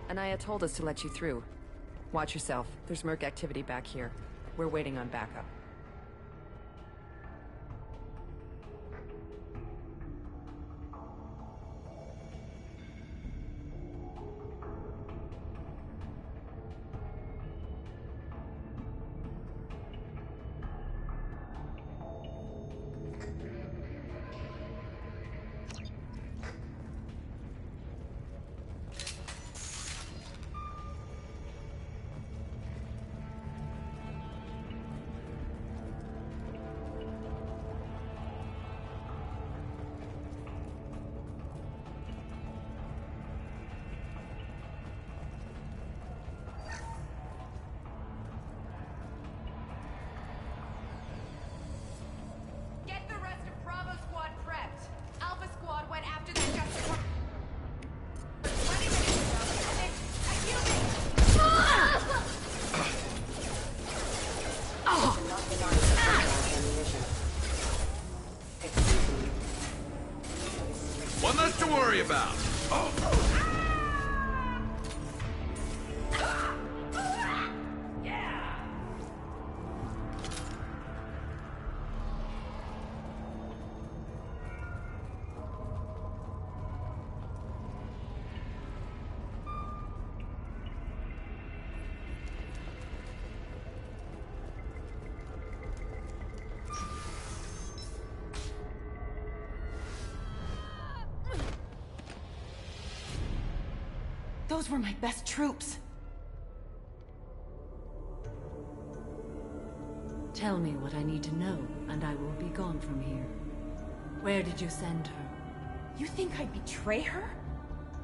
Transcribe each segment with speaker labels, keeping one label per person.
Speaker 1: Anaya told us to let you through. Watch yourself. There's Merc activity back here. We're waiting on backup.
Speaker 2: One less to worry about.
Speaker 3: Those were my best troops.
Speaker 4: Tell me what I need to know, and I will be gone from here. Where did you send her?
Speaker 3: You think I'd betray her?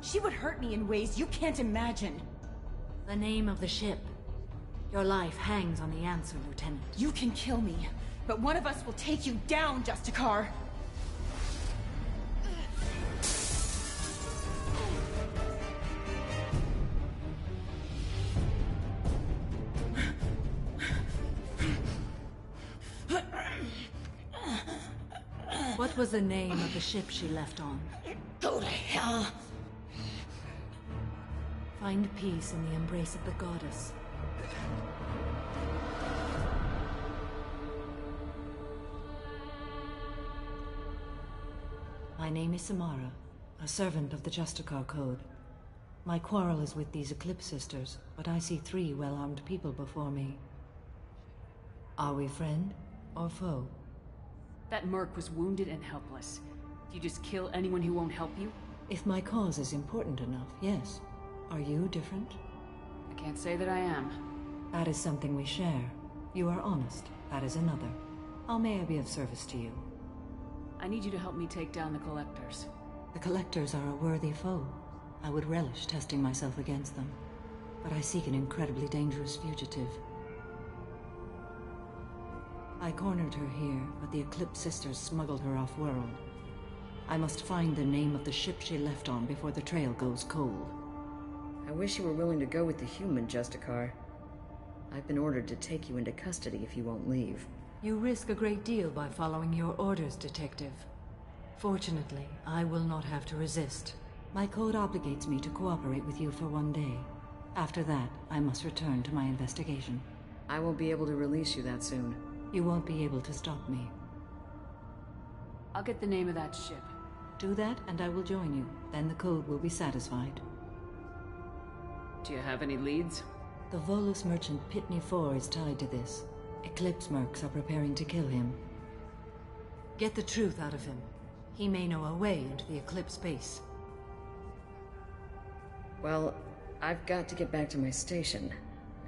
Speaker 3: She would hurt me in ways you can't imagine.
Speaker 4: The name of the ship. Your life hangs on the answer, Lieutenant.
Speaker 3: You can kill me, but one of us will take you down, Justicar.
Speaker 4: What was the name of the ship she left on?
Speaker 3: Go to hell.
Speaker 4: Find peace in the embrace of the goddess. My name is Samara, a servant of the Justicar Code. My quarrel is with these Eclipse sisters, but I see 3 well-armed people before me. Are we friend or foe?
Speaker 5: That merc was wounded and helpless. Do you just kill anyone who won't help you?
Speaker 4: If my cause is important enough, yes. Are you different?
Speaker 5: I can't say that I am.
Speaker 4: That is something we share. You are honest. That is another. How may I be of service to you?
Speaker 5: I need you to help me take down the Collectors.
Speaker 4: The Collectors are a worthy foe. I would relish testing myself against them. But I seek an incredibly dangerous fugitive. I cornered her here, but the Eclipse sisters smuggled her off-world. I must find the name of the ship she left on before the trail goes cold.
Speaker 1: I wish you were willing to go with the human, Justicar. I've been ordered to take you into custody if you won't leave.
Speaker 4: You risk a great deal by following your orders, Detective. Fortunately, I will not have to resist. My code obligates me to cooperate with you for 1 day. After that, I must return to my investigation.
Speaker 1: I won't be able to release you that soon.
Speaker 4: You won't be able to stop me.
Speaker 5: I'll get the name of that ship.
Speaker 4: Do that, and I will join you. Then the code will be satisfied.
Speaker 5: Do you have any leads?
Speaker 4: The Volus merchant Pitney 4 is tied to this. Eclipse mercs are preparing to kill him. Get the truth out of him. He may know a way into the Eclipse base.
Speaker 1: Well, I've got to get back to my station.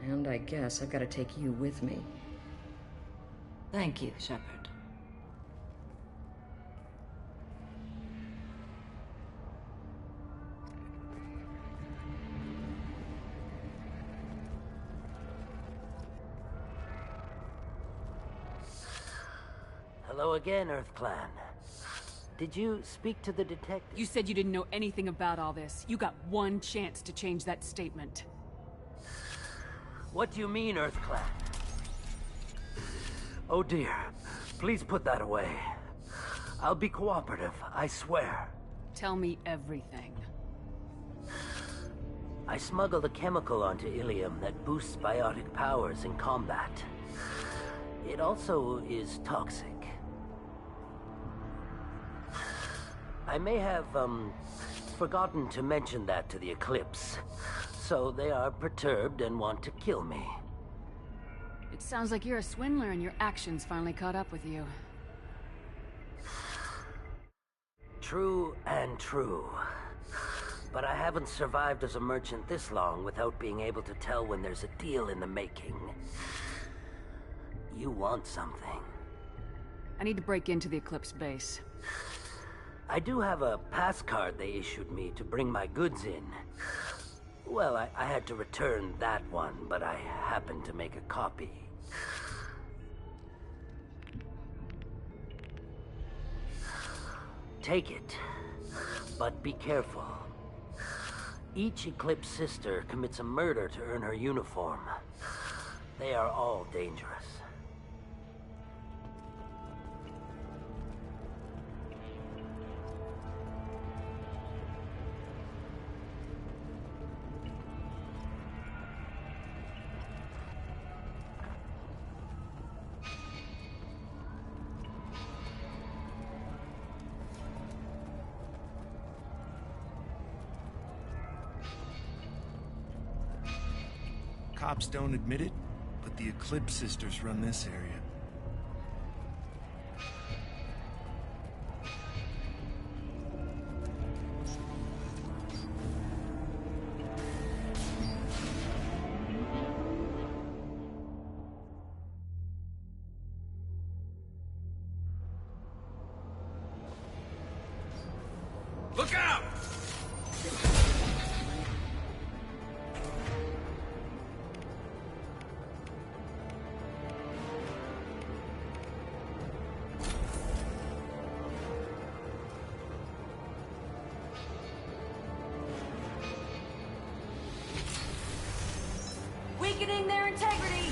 Speaker 1: And I guess I've got to take you with me.
Speaker 4: Thank you, Shepard.
Speaker 6: Hello again, Earth Clan. Did you speak to the detective?
Speaker 5: You said you didn't know anything about all this. You got 1 chance to change that statement.
Speaker 6: What do you mean, Earth Clan? Oh dear. Please put that away. I'll be cooperative, I swear.
Speaker 5: Tell me everything.
Speaker 6: I smuggled a chemical onto Ilium that boosts biotic powers in combat. It also is toxic. I may have, forgotten to mention that to the Eclipse. So they are perturbed and want to kill me.
Speaker 5: It sounds like you're a swindler and your actions finally caught up with you.
Speaker 6: True and true. But I haven't survived as a merchant this long without being able to tell when there's a deal in the making. You want something.
Speaker 5: I need to break into the Eclipse base.
Speaker 6: I do have a pass card they issued me to bring my goods in. Well, I had to return that one, but I happened to make a copy. Take it, but be careful. Each Eclipse sister commits a murder to earn her uniform. They are all dangerous.
Speaker 7: Cops don't admit it, but the Eclipse sisters run this area.
Speaker 2: Look out!
Speaker 3: Weakening their integrity!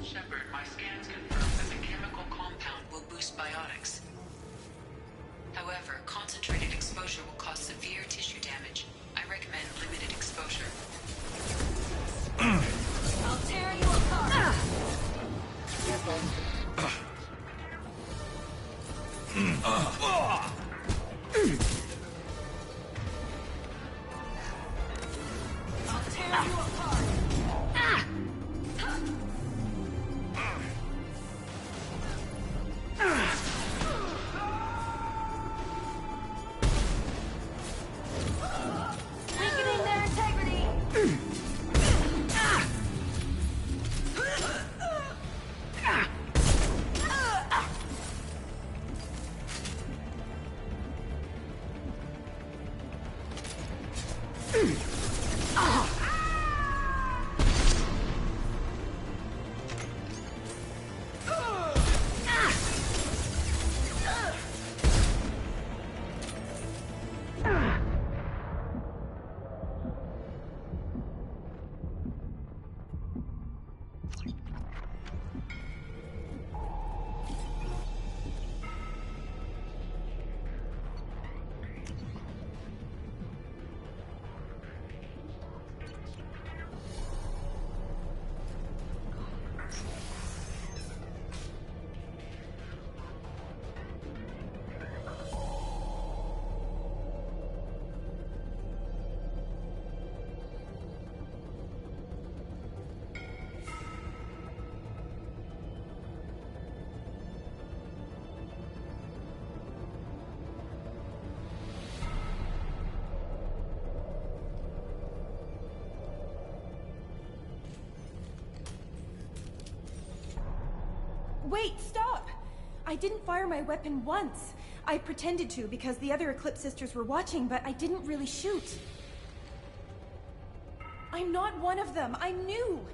Speaker 8: Shepard, my scans confirm that the chemical compound will boost biotics. However, concentrated exposure will cause severe tissue damage. I recommend limited exposure.
Speaker 3: I'll tear you apart! I'll tear you apart! Weakening their integrity! Wait, stop! I didn't fire my weapon once. I pretended to because the other Eclipse sisters were watching, but I didn't really shoot. I'm not one of them. I'm new.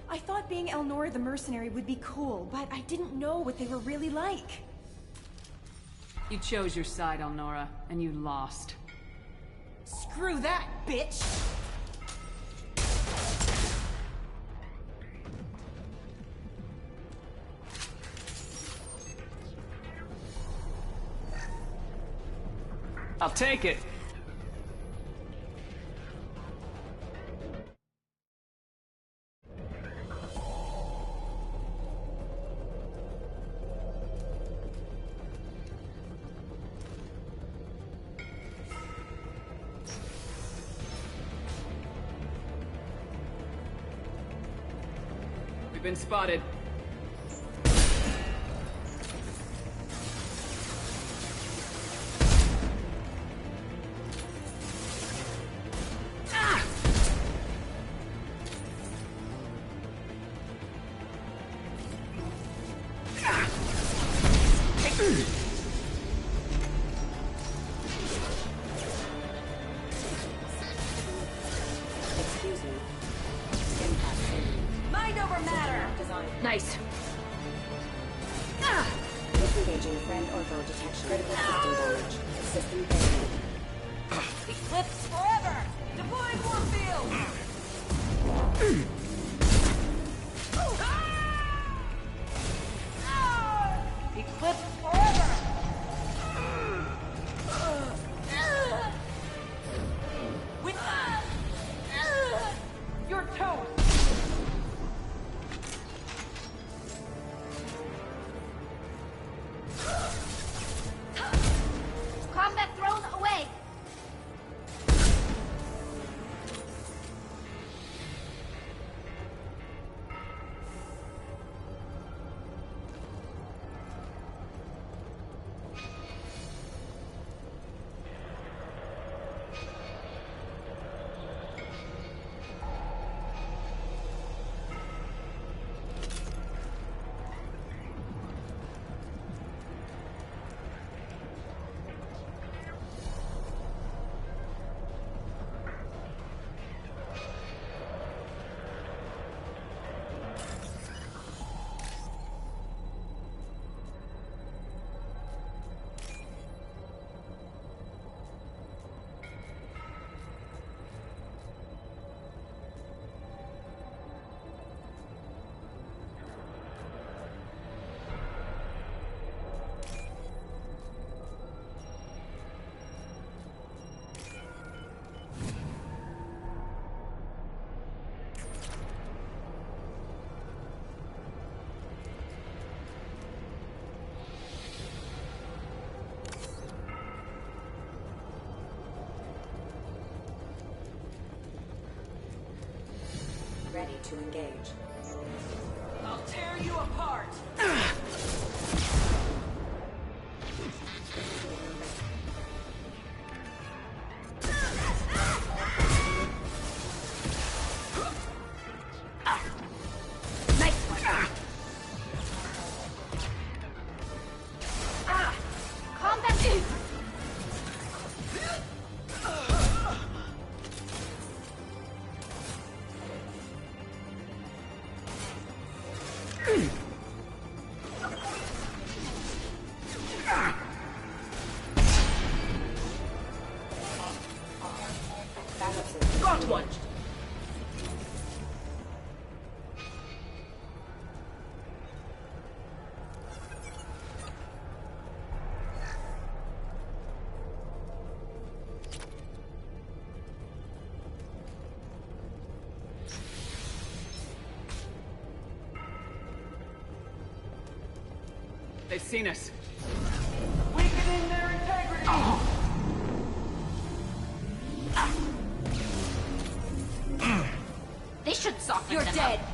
Speaker 3: I thought being Elnora the mercenary would be cool, but I didn't know what they were really like.
Speaker 5: You chose your side, Elnora, and you lost.
Speaker 3: Screw that, bitch!
Speaker 5: I'll take it. We've been spotted.
Speaker 9: Excuse me. Impact signal.
Speaker 3: Mind over matter!
Speaker 9: Design.
Speaker 5: Nice.
Speaker 9: Disengaging friend or foe detection. Critical system damage. System failure.
Speaker 3: Eclipse forever! Deploying warp field! Eclipse forever! With your toes!
Speaker 10: Combat thrown away!
Speaker 9: Ready to engage.
Speaker 3: I'll tear you apart!
Speaker 10: Combat!
Speaker 9: Backup system.
Speaker 5: Got one. They've seen us.
Speaker 3: Weakening their integrity!
Speaker 10: They should soften
Speaker 3: You're
Speaker 10: them
Speaker 3: dead!
Speaker 10: up.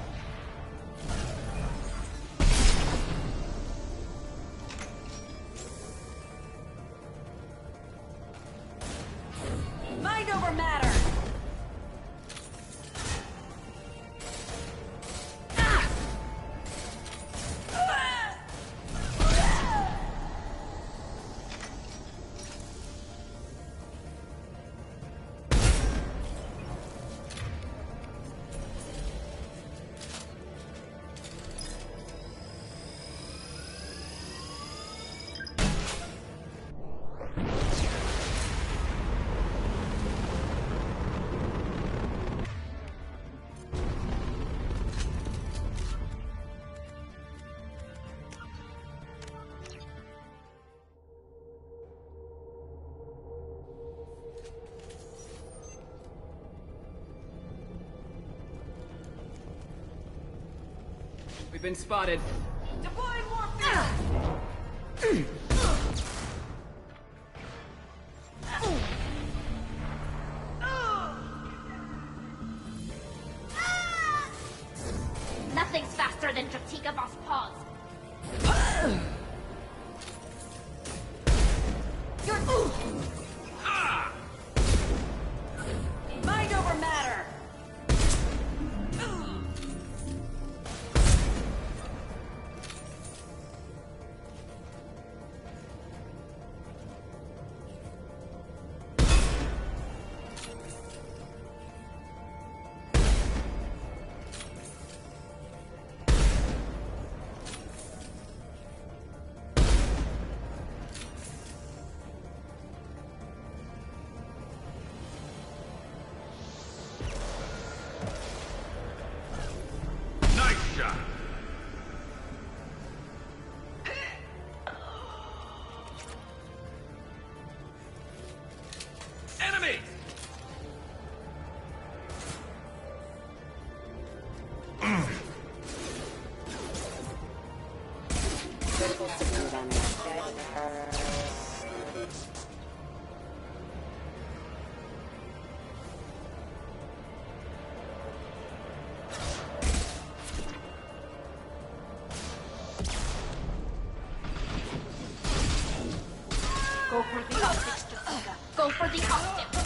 Speaker 3: Mind over matter!
Speaker 5: We've been spotted.
Speaker 3: Deploying warp field!
Speaker 10: Nothing's faster faster than Jatika Boss paws. You're...
Speaker 5: Mind over matter!
Speaker 2: Enemy!
Speaker 9: Critical system damage.
Speaker 10: Go for the optics, Jatika. Go for the optics.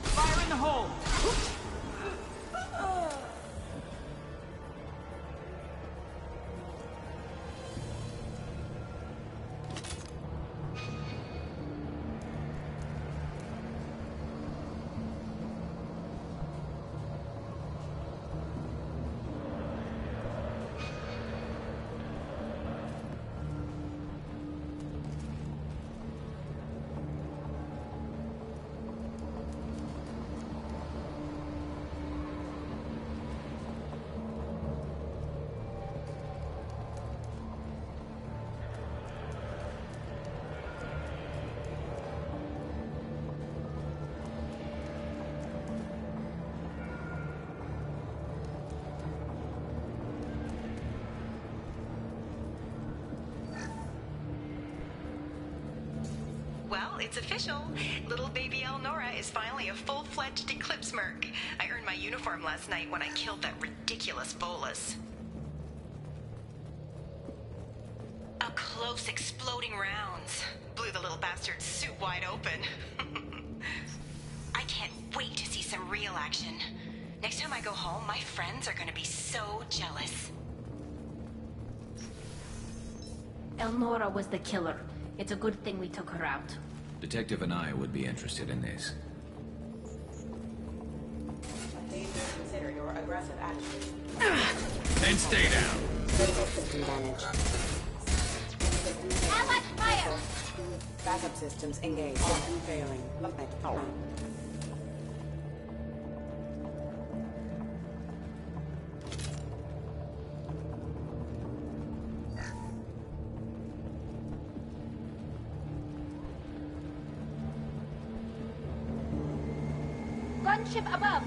Speaker 5: Fire in the hole!
Speaker 11: Well, it's official. Little baby Elnora is finally a full-fledged Eclipse merc. I earned my uniform last night when I killed that ridiculous bolus. Up close, exploding rounds. Blew the little bastard's suit wide open. I can't wait to see some real action. Next time I go home, my friends are gonna be so jealous.
Speaker 10: Elnora was the killer. It's a good thing we took her out.
Speaker 12: Detective and I would be interested in this.
Speaker 9: Please consider your aggressive actions.
Speaker 2: And stay down.
Speaker 9: Critical system damage.
Speaker 10: Allied fire!
Speaker 9: Backup systems engaged. System failing.
Speaker 10: Gunship above!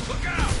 Speaker 2: Look out!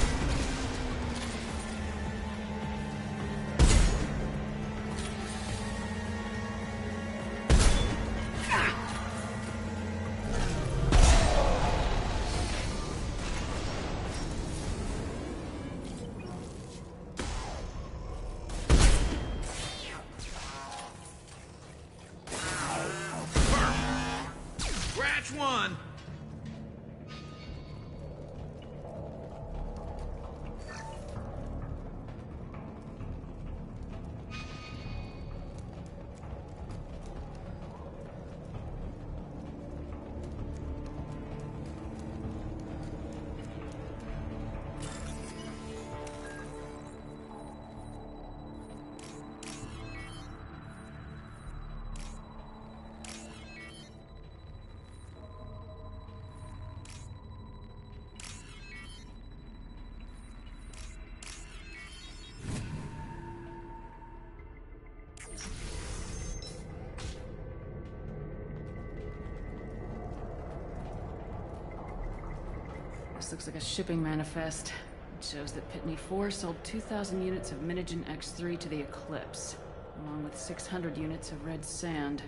Speaker 5: box looks like a shipping manifest. It shows that Pitney 4 sold 2,000 units of Minigen X3 to the Eclipse, along with 600 units of red sand.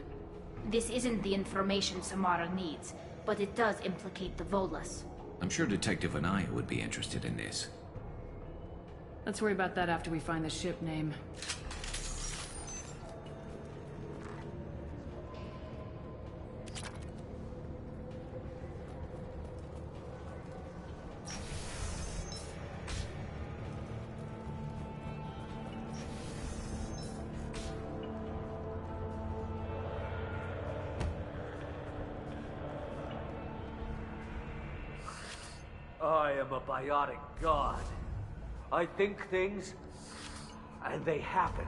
Speaker 10: This isn't the information Samara needs, but it does implicate the Volas.
Speaker 12: I'm sure Detective Anaya would be interested in this.
Speaker 5: Let's worry about that after we find the ship name.
Speaker 13: I am a biotic god. I think things, and they happen.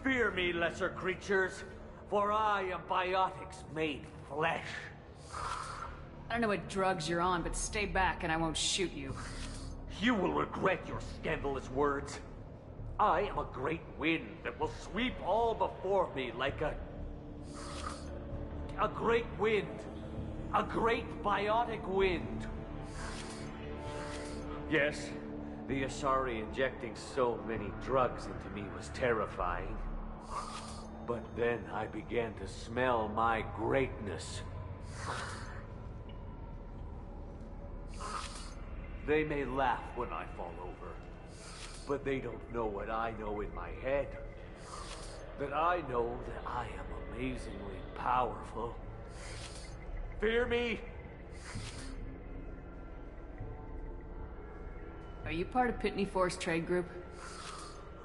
Speaker 13: Fear me, lesser creatures, for I am biotics made flesh.
Speaker 5: I don't know what drugs you're on, but stay back and I won't shoot you.
Speaker 13: You will regret your scandalous words. I am a great wind that will sweep all before me like a great wind. A great biotic wind. Yes, the Asari injecting so many drugs into me was terrifying. But then I began to smell my greatness. They may laugh when I fall over, but they don't know what I know in my head. That I know that I am amazingly powerful. Fear me?
Speaker 5: Are you part of Pitney 4's trade group?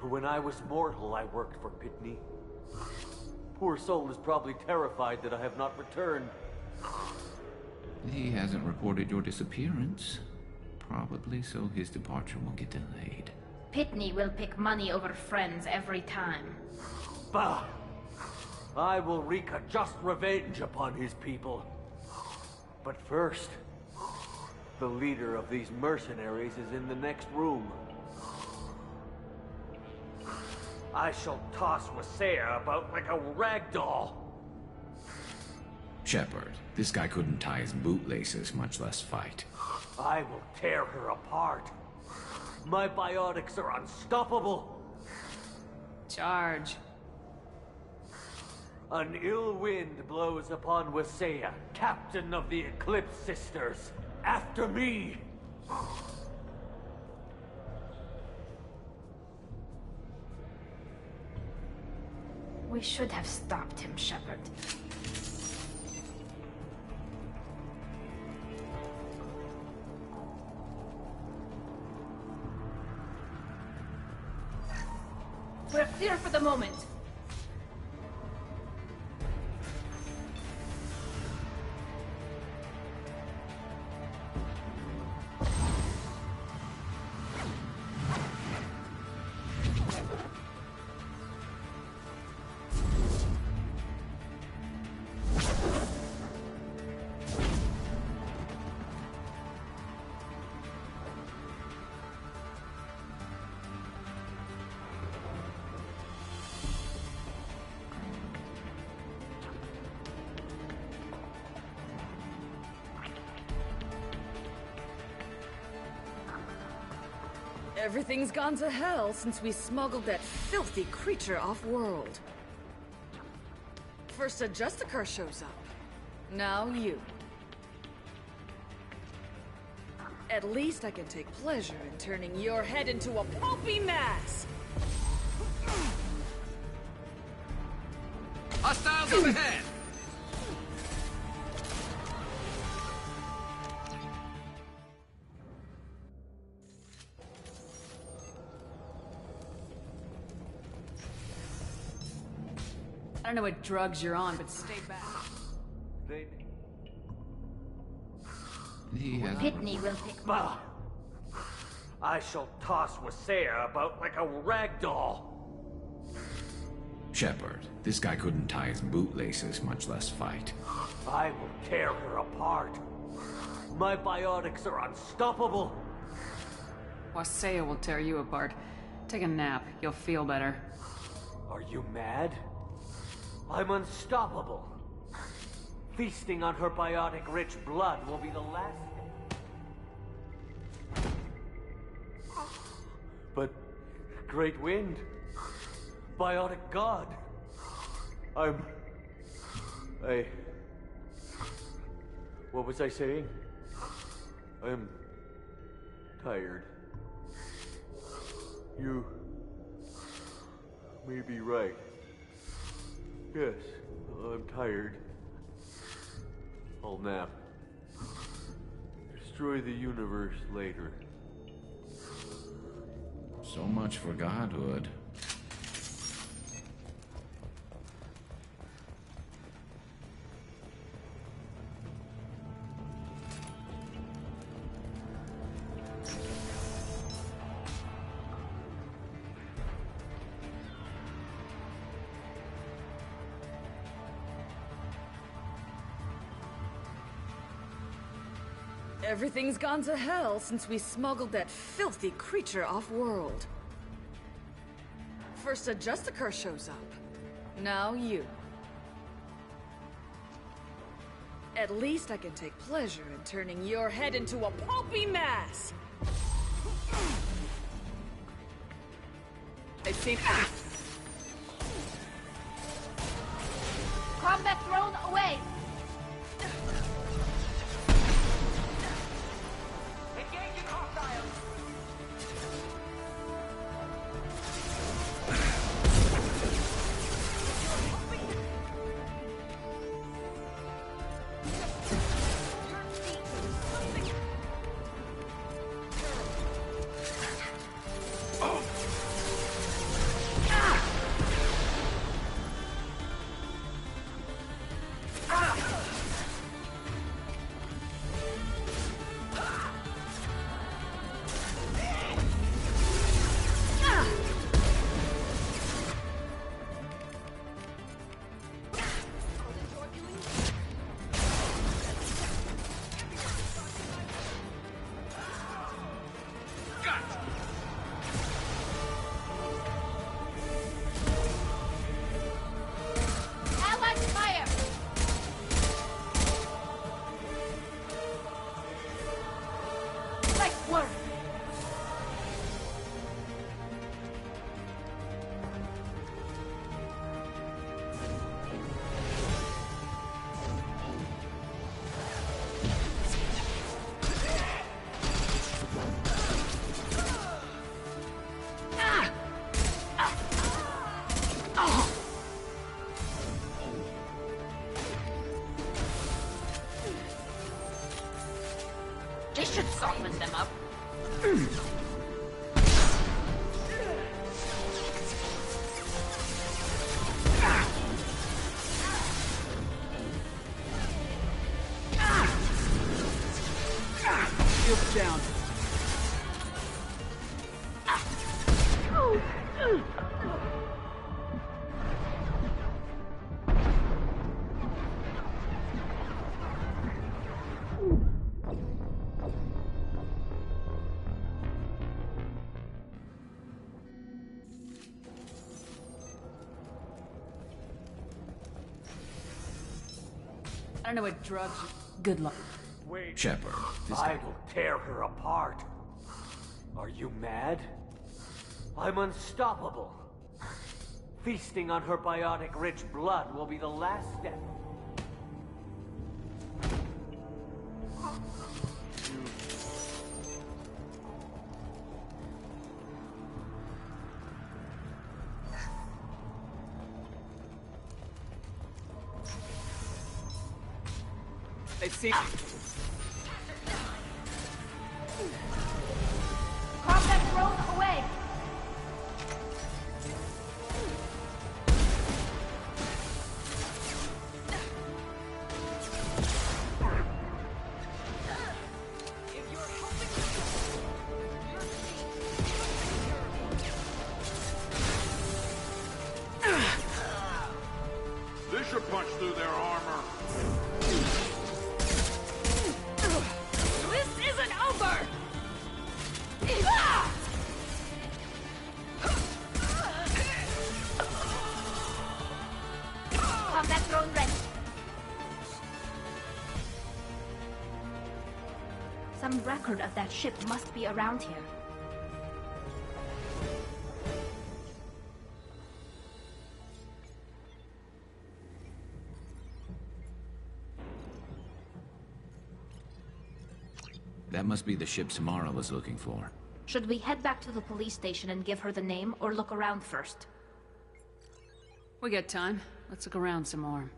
Speaker 13: When I was mortal, I worked for Pitney. Poor soul is probably terrified that I have not returned.
Speaker 12: He hasn't reported your disappearance. Probably so his departure won't get delayed.
Speaker 10: Pitney will pick money over friends every time.
Speaker 13: Bah! I will wreak a just revenge upon his people. But first, the leader of these mercenaries is in the next room. I shall toss Wasea about like a rag doll.
Speaker 12: Shepard, this guy couldn't tie his bootlaces, much less fight.
Speaker 13: I will tear her apart. My biotics are unstoppable.
Speaker 5: Charge.
Speaker 13: An ill wind blows upon Wasea, captain of the Eclipse Sisters. After me!
Speaker 10: We should have stopped him, Shepard. We're clear for the moment.
Speaker 1: Everything's gone to hell since we smuggled that filthy creature off-world. First a Justicar shows up. Now you. At least I can take pleasure in turning your head into a pulpy mass!
Speaker 2: Hostiles up ahead!
Speaker 5: I don't know what drugs you're on, but stay back.
Speaker 10: Pitney will pick
Speaker 13: Bah! I shall toss Wasea about like a rag doll.
Speaker 12: Shepard, this guy couldn't tie his bootlaces, much less fight.
Speaker 13: I will tear her apart. My biotics are unstoppable.
Speaker 5: Wasea will tear you apart. Take a nap. You'll feel better.
Speaker 13: Are you mad? I'm unstoppable. Feasting on her biotic-rich blood will be the last thing. But Great Wind, Biotic God, what was I saying? I'm tired. You may be right. Yes, I'm tired. I'll nap. Destroy the universe later.
Speaker 12: So much for godhood.
Speaker 5: Everything's gone to hell since we smuggled that filthy creature off-world. First a Justicar shows up. Now you. At least I can take pleasure in turning your head into a pulpy mass! They've seen...
Speaker 10: Combat drone away! This should soften them up.
Speaker 5: Shields down. I don't know what drugs. Good luck.
Speaker 13: Wait.
Speaker 12: Shepard.
Speaker 13: I will tear her apart. Are you mad? I'm unstoppable. Feasting on her biotic-rich blood will be the last step.
Speaker 5: They've seen...
Speaker 10: Combat drone away!
Speaker 2: This should punch through their armor.
Speaker 5: This isn't over!
Speaker 10: Combat drone ready. Some record of that ship must be around here.
Speaker 12: That must be the ship Samara was looking for.
Speaker 10: Should we head back to the police station and give her the name, or look around first?
Speaker 5: We got time. Let's look around some more.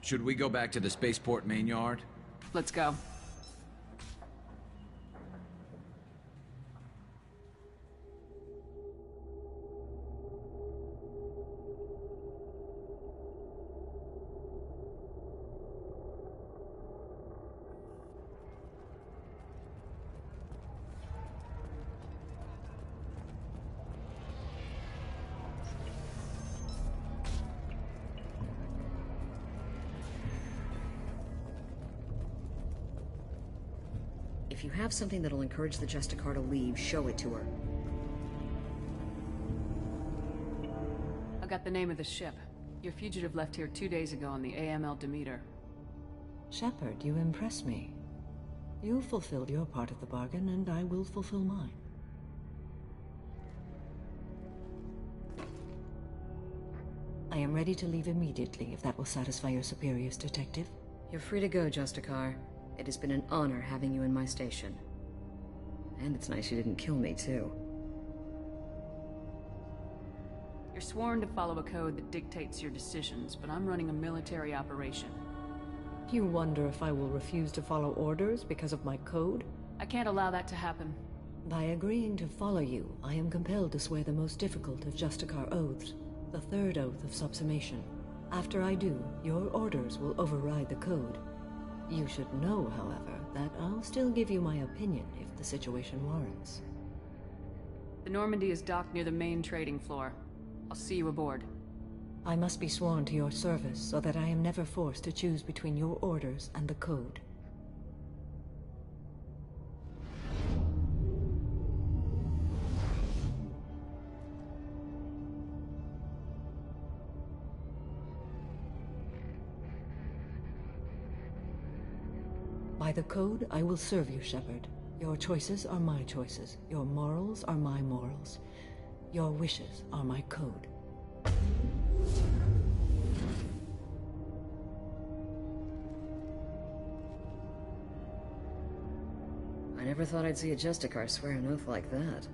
Speaker 12: Should we go back to the spaceport main yard?
Speaker 5: Let's go.
Speaker 1: If you have something that'll encourage the Justicar to leave, show it to her.
Speaker 5: I got the name of the ship. Your fugitive left here 2 days ago on the AML Demeter.
Speaker 4: Shepard, you impress me. You fulfilled your part of the bargain, and I will fulfill mine. I am ready to leave immediately, if that will satisfy your superiors, Detective.
Speaker 1: You're free to go, Justicar. It has been an honor having you in my station. And it's nice you didn't kill me, too.
Speaker 5: You're sworn to follow a code that dictates your decisions, but I'm running a military operation.
Speaker 4: You wonder if I will refuse to follow orders because of my code?
Speaker 5: I can't allow that to happen.
Speaker 4: By agreeing to follow you, I am compelled to swear the most difficult of Justicar oaths, the third oath of subsumation. After I do, your orders will override the code. You should know, however, that I'll still give you my opinion if the situation warrants.
Speaker 5: The Normandy is docked near the main trading floor. I'll see you aboard.
Speaker 4: I must be sworn to your service so that I am never forced to choose between your orders and the code. By the code, I will serve you, Shepard. Your choices are my choices. Your morals are my morals. Your wishes are my code.
Speaker 1: I never thought I'd see a Justicar swear an oath like that.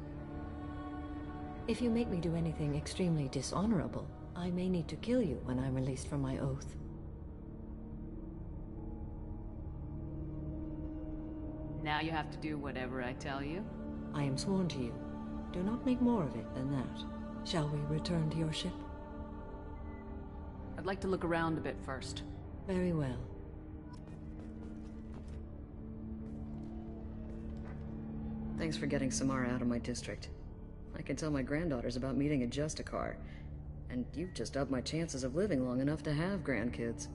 Speaker 4: If you make me do anything extremely dishonorable, I may need to kill you when I'm released from my oath.
Speaker 5: Now you have to do whatever I tell you?
Speaker 4: I am sworn to you. Do not make more of it than that. Shall we return to your ship?
Speaker 5: I'd like to look around a bit first.
Speaker 4: Very well.
Speaker 1: Thanks for getting Samara out of my district. I can tell my granddaughters about meeting a Justicar, and you've just upped my chances of living long enough to have grandkids.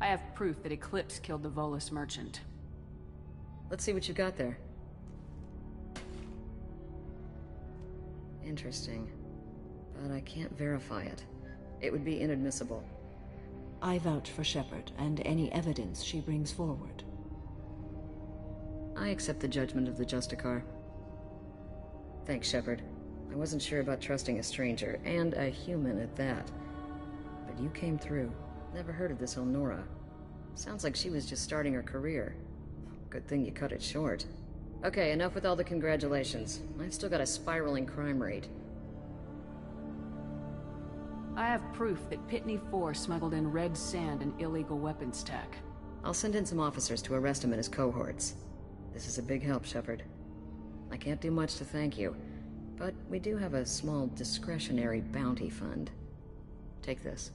Speaker 5: I have proof that Eclipse killed the Volus merchant.
Speaker 1: Let's see what you got there. Interesting. But I can't verify it. It would be inadmissible.
Speaker 4: I vouch for Shepard and any evidence she brings forward.
Speaker 1: I accept the judgment of the Justicar. Thanks, Shepard. I wasn't sure about trusting a stranger, and a human at that. But you came through. Never heard of this Elnora. Sounds like she was just starting her career. Good thing you cut it short. Okay, enough with all the congratulations. I've still got a spiraling crime rate.
Speaker 5: I have proof that Pitney 4 smuggled in red sand and illegal weapons tech.
Speaker 1: I'll send in some officers to arrest him and his cohorts. This is a big help, Shepard. I can't do much to thank you, but we do have a small discretionary bounty fund. Take this.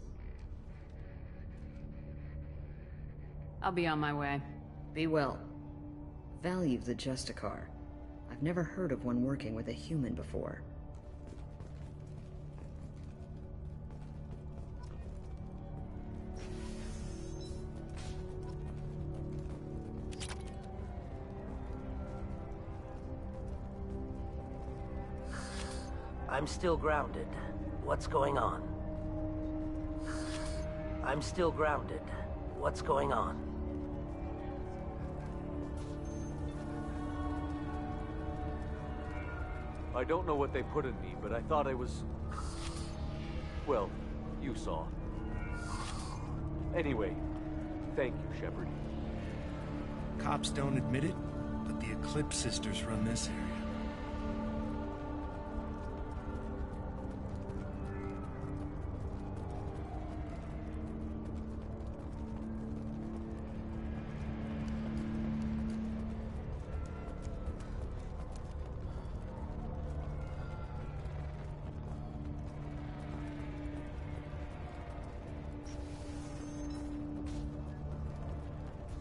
Speaker 5: I'll be on my way.
Speaker 1: Be well. Value the Justicar. I've never heard of one working with a human before.
Speaker 6: I'm still grounded. What's going on? I'm still grounded. What's going on?
Speaker 13: I don't know what they put in me, but I thought I was... Well, you saw. Anyway, thank you, Shepard.
Speaker 7: Cops don't admit it, but the Eclipse sisters run this area.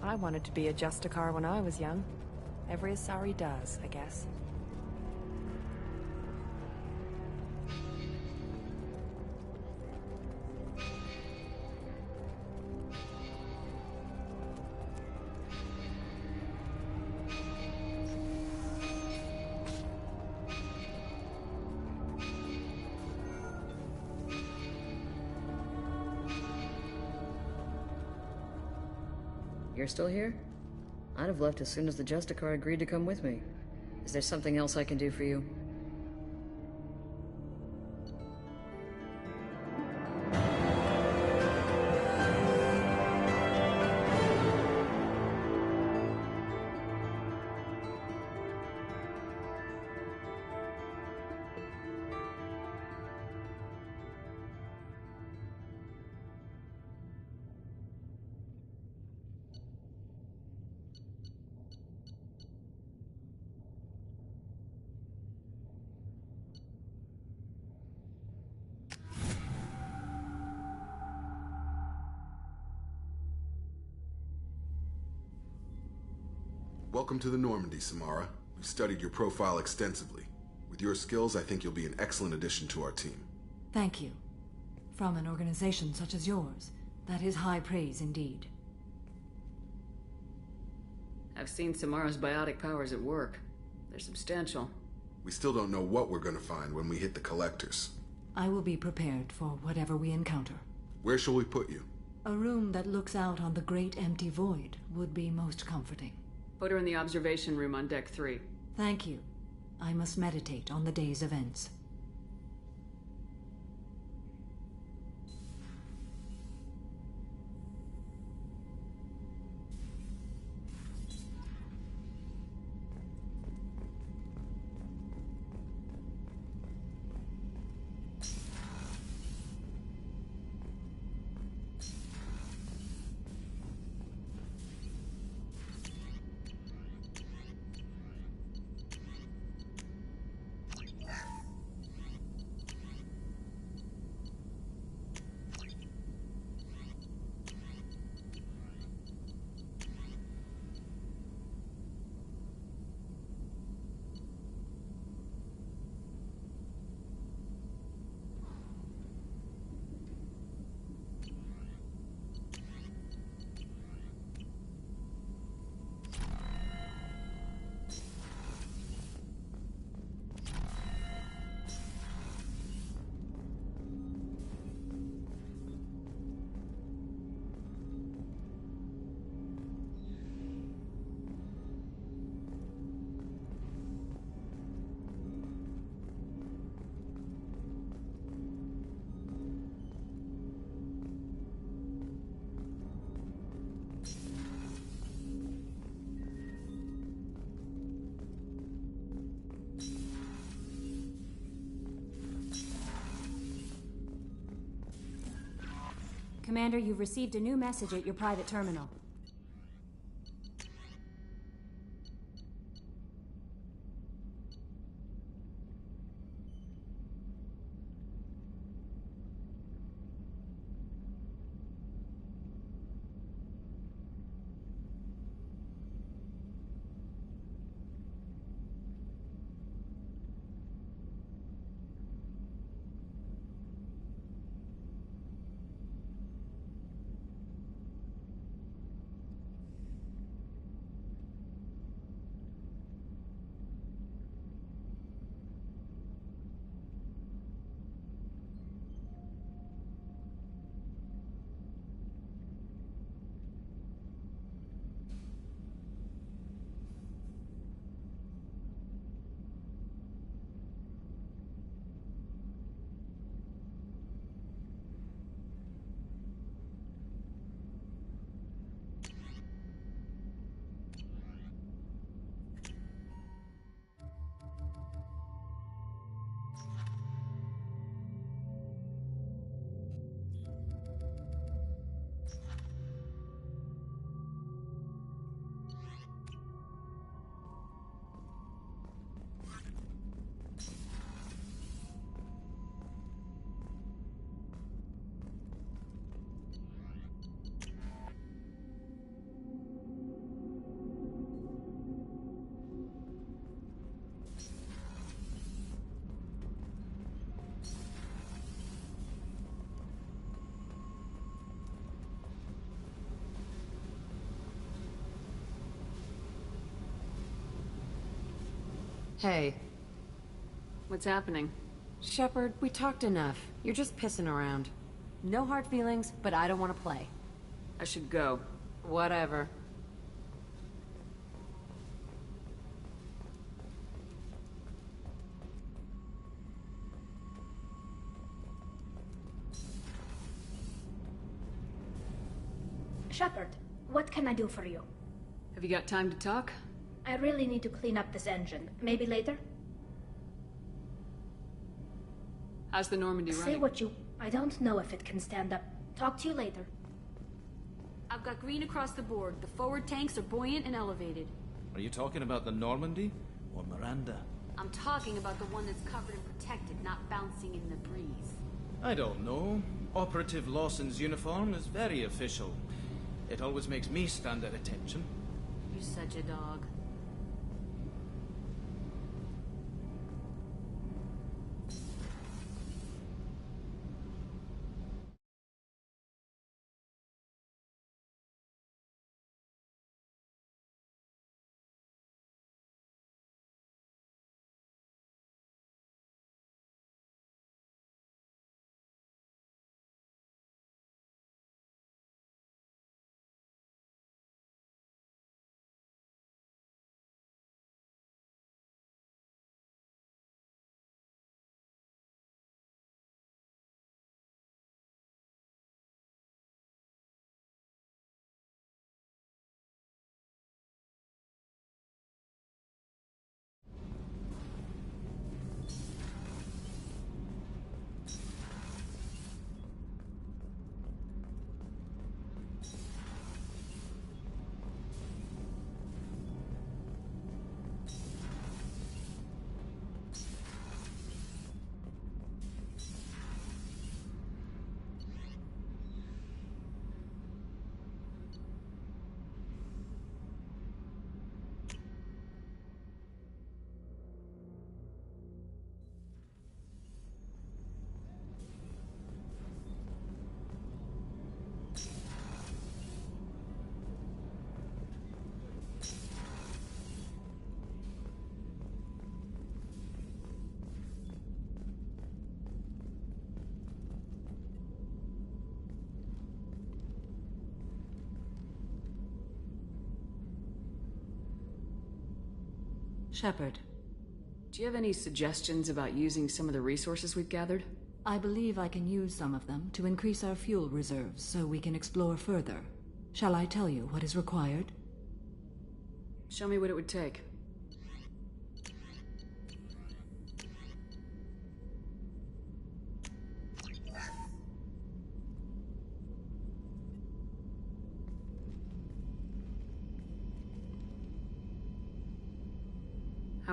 Speaker 14: I wanted to be a Justicar when I was young. Every Asari does, I guess.
Speaker 1: You're still here? I'd have left as soon as the Justicar agreed to come with me. Is there something else I can do for you?
Speaker 15: Welcome to the Normandy, Samara. We've studied your profile extensively. With your skills, I think you'll be an excellent addition to our team.
Speaker 4: Thank you. From an organization such as yours, that is high praise indeed.
Speaker 5: I've seen Samara's biotic powers at work. They're substantial.
Speaker 15: We still don't know what we're gonna find when we hit the collectors.
Speaker 4: I will be prepared for whatever we encounter.
Speaker 15: Where shall we put you?
Speaker 4: A room that looks out on the great empty void would be most comforting.
Speaker 5: Put her in the observation room on Deck 3.
Speaker 4: Thank you. I must meditate on the day's events.
Speaker 16: Commander, you've received a new message at your private terminal.
Speaker 14: Hey.
Speaker 5: What's happening?
Speaker 14: Shepard, we talked enough. You're just pissing around. No hard feelings, but I don't want to play.
Speaker 5: I should go.
Speaker 14: Whatever.
Speaker 10: Shepard, what can I do for you?
Speaker 5: Have you got time to talk?
Speaker 10: I really need to clean up this engine. Maybe later?
Speaker 5: How's the Normandy running?
Speaker 10: Say what you... I don't know if it can stand up. Talk to you later.
Speaker 17: I've got green across the board. The forward tanks are buoyant and elevated.
Speaker 18: Are you talking about the Normandy or Miranda?
Speaker 17: I'm talking about the one that's covered and protected, not bouncing in the breeze.
Speaker 18: I don't know. Operative Lawson's uniform is very official. It always makes me stand at attention.
Speaker 17: You're such a dog.
Speaker 4: Shepard.
Speaker 5: Do you have any suggestions about using some of the resources we've gathered?
Speaker 4: I believe I can use some of them to increase our fuel reserves so we can explore further. Shall I tell you what is required?
Speaker 5: Show me what it would take.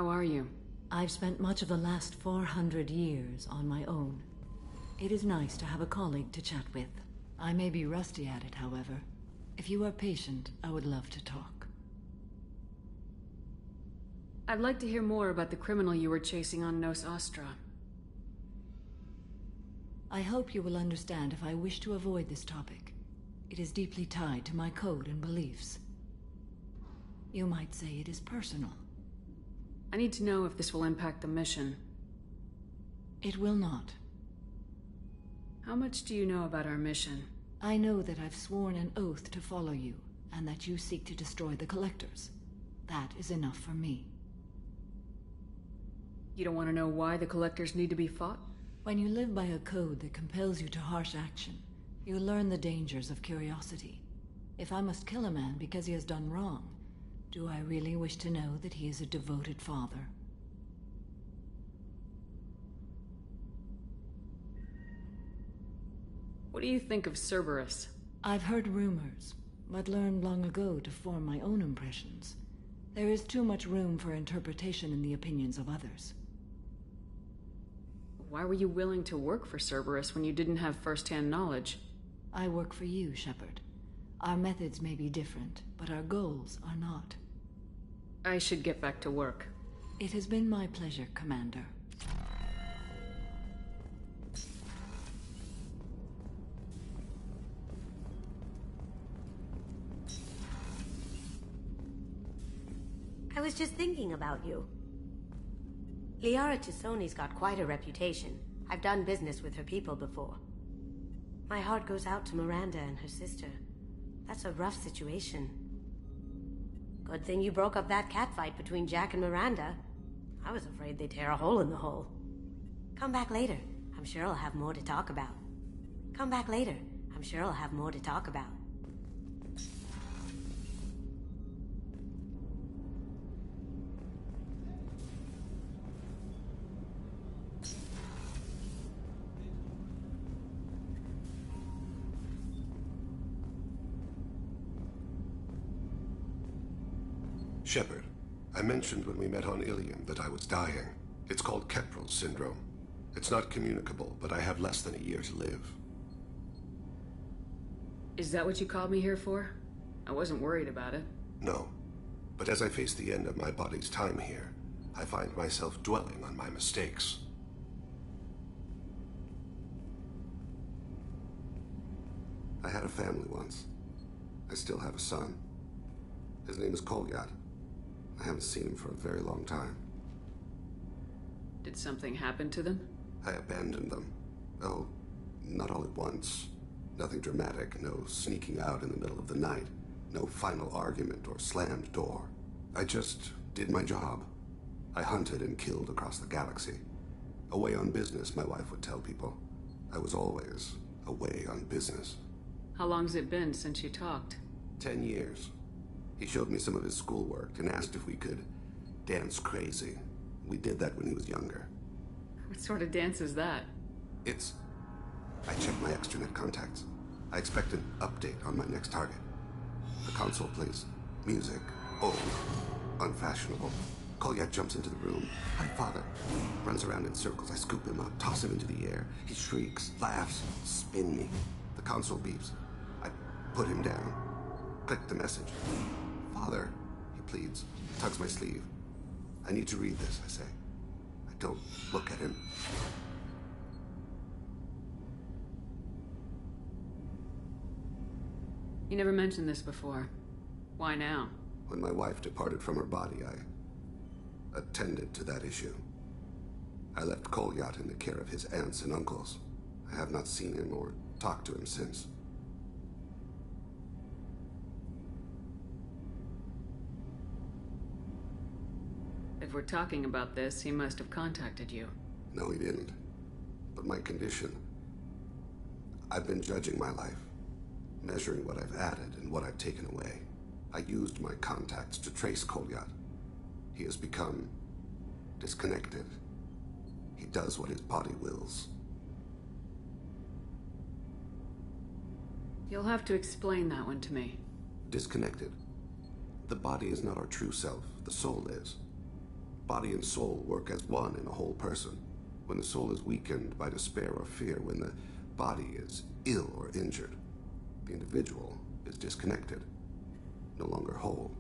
Speaker 5: How are you?
Speaker 4: I've spent much of the last 400 years on my own. It is nice to have a colleague to chat with. I may be rusty at it, however. If you are patient, I would love to talk.
Speaker 5: I'd like to hear more about the criminal you were chasing on Nos Astra.
Speaker 4: I hope you will understand if I wish to avoid this topic. It is deeply tied to my code and beliefs. You might say it is personal.
Speaker 5: I need to know if this will impact the mission.
Speaker 4: It will not.
Speaker 5: How much do you know about our mission?
Speaker 4: I know that I've sworn an oath to follow you, and that you seek to destroy the Collectors. That is enough for me.
Speaker 5: You don't want to know why the Collectors need to be fought?
Speaker 4: When you live by a code that compels you to harsh action, you learn the dangers of curiosity. If I must kill a man because he has done wrong, do I really wish to know that he is a devoted father?
Speaker 5: What do you think of Cerberus?
Speaker 4: I've heard rumors, but learned long ago to form my own impressions. There is too much room for interpretation in the opinions of others.
Speaker 5: Why were you willing to work for Cerberus when you didn't have first-hand knowledge?
Speaker 4: I work for you, Shepard. Our methods may be different, but our goals are not.
Speaker 5: I should get back to work.
Speaker 4: It has been my pleasure, Commander.
Speaker 19: I was just thinking about you. Liara Chisoni's got quite a reputation. I've done business with her people before. My heart goes out to Miranda and her sister. That's a rough situation. Good thing you broke up that catfight between Jack and Miranda. I was afraid they'd tear a hole in the hole. Come back later. I'm sure I'll have more to talk about. Come back later. I'm sure I'll have more to talk about.
Speaker 20: Shepard, I mentioned when we met on Ilium that I was dying. It's called Keprel syndrome. It's not communicable, but I have less than a year to live.
Speaker 5: Is that what you called me here for? I wasn't worried about it.
Speaker 20: No. But as I face the end of my body's time here, I find myself dwelling on my mistakes. I had a family once. I still have a son. His name is Kolyat. I haven't seen him for a very long time.
Speaker 5: Did something happen to them?
Speaker 20: I abandoned them. Oh, not all at once. Nothing dramatic, no sneaking out in the middle of the night, no final argument or slammed door. I just did my job. I hunted and killed across the galaxy. Away on business, my wife would tell people. I was always away on business.
Speaker 5: How long's it been since you talked?
Speaker 20: 10 years. He showed me some of his schoolwork and asked if we could dance crazy. We did that when he was younger.
Speaker 5: What sort of dance is that?
Speaker 20: It's... I checked my extranet contacts. I expect an update on my next target. The console plays music. Old. Unfashionable. Kolyat jumps into the room. Hi, father. Runs around in circles. I scoop him up, toss him into the air. He shrieks, laughs, spin me. The console beeps. I put him down. Click the message. Father, he pleads, tugs my sleeve. I need to read this, I say. I don't look at him.
Speaker 5: You never mentioned this before. Why now?
Speaker 20: When my wife departed from her body, I attended to that issue. I left Kolyat in the care of his aunts and uncles. I have not seen him or talked to him since.
Speaker 5: If we're talking about this, he must have contacted you.
Speaker 20: No, he didn't. But my condition... I've been judging my life, measuring what I've added and what I've taken away. I used my contacts to trace Kolyat. He has become disconnected. He does what his body wills.
Speaker 5: You'll have to explain that one to me.
Speaker 20: Disconnected. The body is not our true self. The soul is. Body and soul work as one in a whole person. When the soul is weakened by despair or fear, when the body is ill or injured, the individual is disconnected, no longer whole.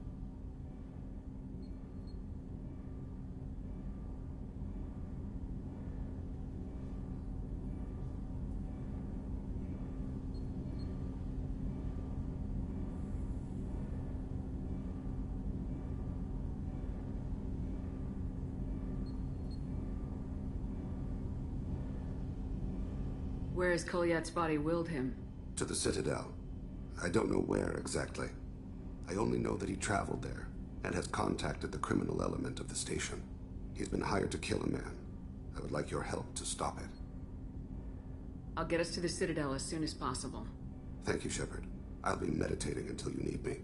Speaker 5: Where has Kolyat's body willed him?
Speaker 20: To the Citadel. I don't know where exactly. I only know that he traveled there and has contacted the criminal element of the station. He's been hired to kill a man. I would like your help to stop it.
Speaker 5: I'll get us to the Citadel as soon as possible.
Speaker 20: Thank you, Shepard. I'll be meditating until you need me.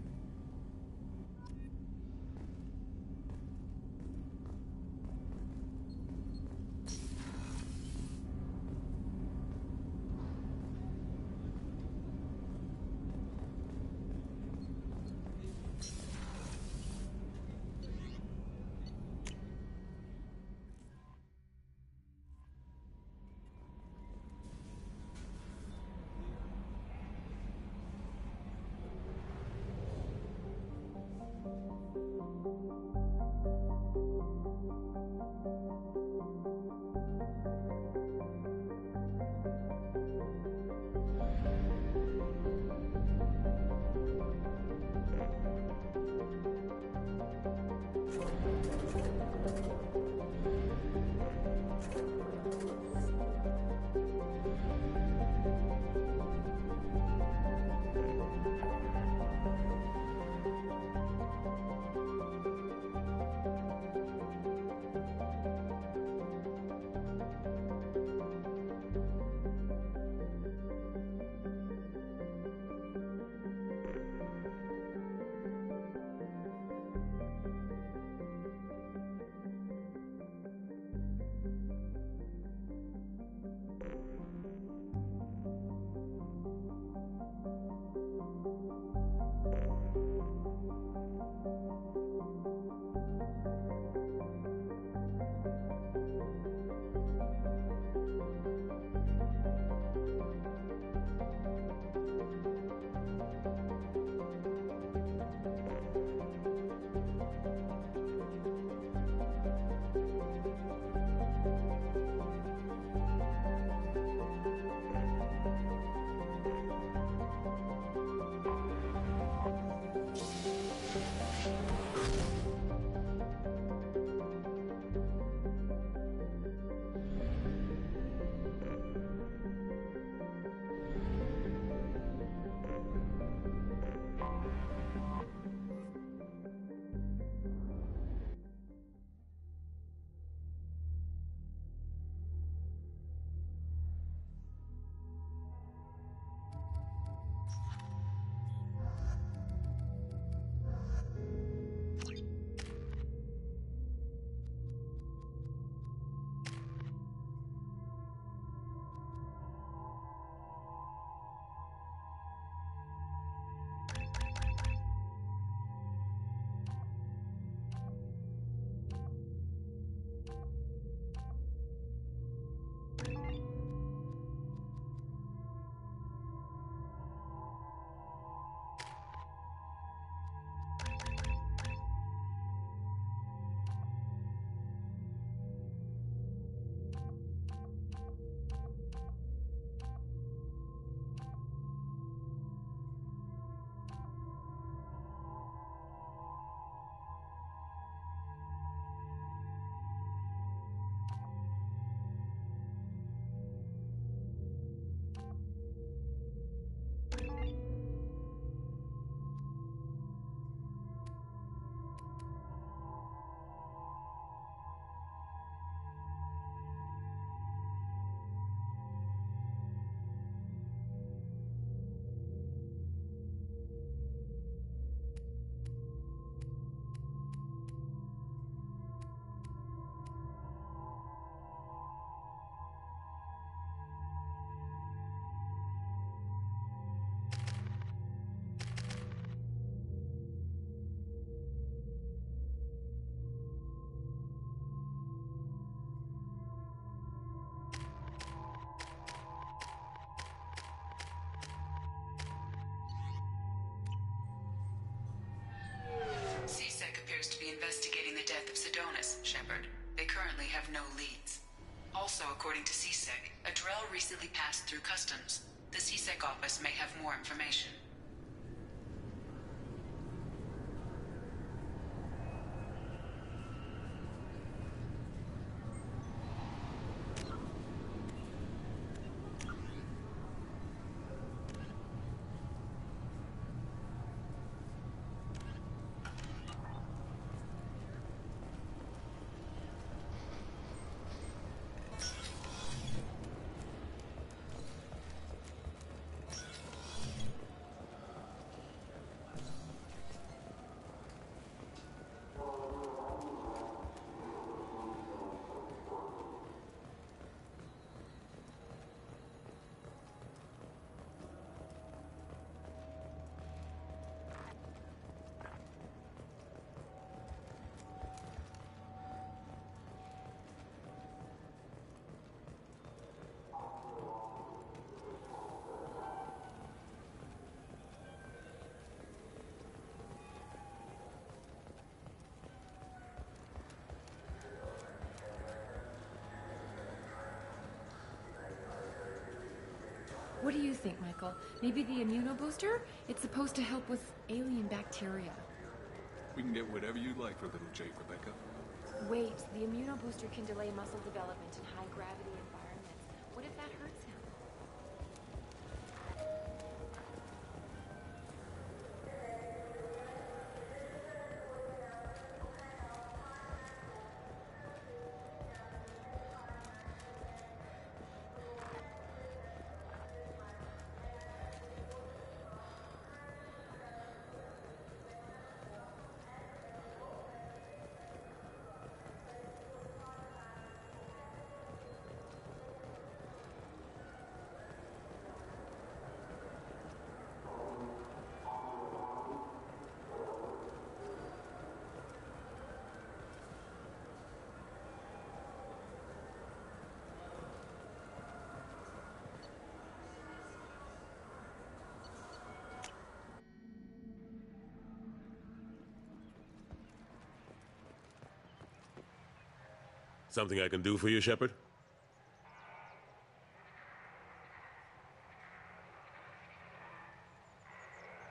Speaker 8: recently passed through customs. The CSEC office may have more information.
Speaker 14: What do you think, Michael? Maybe the immunobooster? It's supposed to help with alien bacteria.
Speaker 21: We can get whatever you like for little Jake, Rebecca.
Speaker 14: Wait, the immunobooster can delay muscle development in high-gravity environments. What if that hurts him?
Speaker 22: Something I can do for you, Shepard?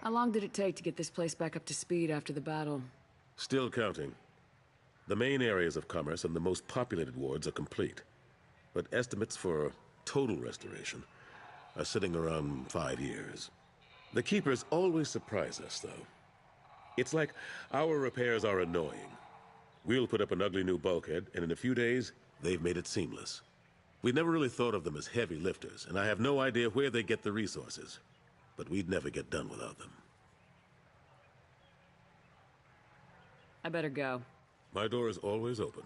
Speaker 5: How long did it take to get this place back up to speed after the battle?
Speaker 22: Still counting. The main areas of commerce and the most populated wards are complete. But estimates for total restoration are sitting around 5 years. The Keepers always surprise us, though. It's like our repairs are annoying. We'll put up an ugly new bulkhead, and in a few days, they've made it seamless. We never really thought of them as heavy lifters, and I have no idea where they get the resources. But we'd never get done without them.
Speaker 5: I better go.
Speaker 22: My door is always open.